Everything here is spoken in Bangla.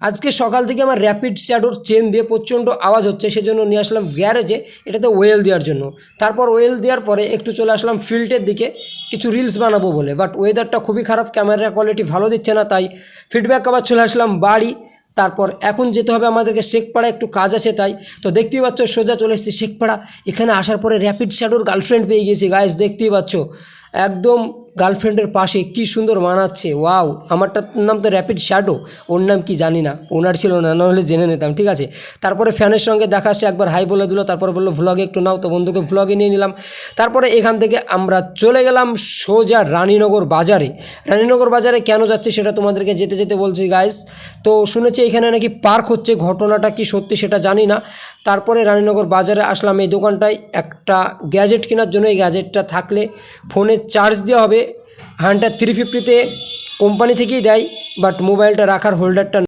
আজকে সকাল থেকে আমার র্যাপিড শ্যাডোর চেন দিয়ে প্রচণ্ড আওয়াজ হচ্ছে, সেজন্য নিয়ে আসলাম গ্যারেজে এটাতে ওয়েল দেওয়ার জন্য। তারপর ওয়েল দেওয়ার পরে একটু চলে আসলাম ফিল্ডের দিকে কিছু রিলস বানাবো বলে, বাট ওয়েদারটা খুবই খারাপ, ক্যামেরা কোয়ালিটি ভালো দিচ্ছে না, তাই ফিডব্যাক আবার চলে আসলাম বাড়ি। তারপর এখন যেতে হবে আমাদেরকে শেখপাড়া, একটু কাজ আছে তাই। তো দেখতেই পাচ্ছ সোজা চলে এসেছি শেখপাড়া। এখানে আসার পরে র্যাপিড শ্যাডোর গার্লফ্রেন্ড পেয়ে গেছি গাইস, দেখতেই পাচ্ছ একদম গার্লফ্রেন্ডের পাশে কি সুন্দর মানাচ্ছে। ওয়াও, আমারটার নাম তো র্যাপিড শ্যাডো, ওর নাম কি জানি না, ওনার ছিল না, নাহলে জেনে নিতাম। ঠিক আছে, তারপরে ফ্যানের সঙ্গে দেখা আসছে, একবার হাই বলে দিল, তারপর বললো ভ্লগে একটু নাও, তো বন্ধুকে ভ্লগে নিয়ে নিলাম। তারপরে এখান থেকে আমরা চলে গেলাম সোজা রানীনগর বাজারে। রানীনগর বাজারে কেন যাচ্ছে সেটা তোমাদেরকে যেতে যেতে বলছি গাইস। তো শুনেছি এখানে নাকি পার্ক হচ্ছে, ঘটনাটা কি সত্যি সেটা জানি না। তারপরে রানীনগর বাজারে আসলাম এই দোকানটায় একটা গ্যাজেট কেনার জন্য। এই গ্যাজেটটা থাকলে ফোনে চার্জ দেওয়া হবে। হান্টার 350-তে কোম্পানি থেকেই দেয়, বাট মোবাইলটা রাখার হোল্ডারটা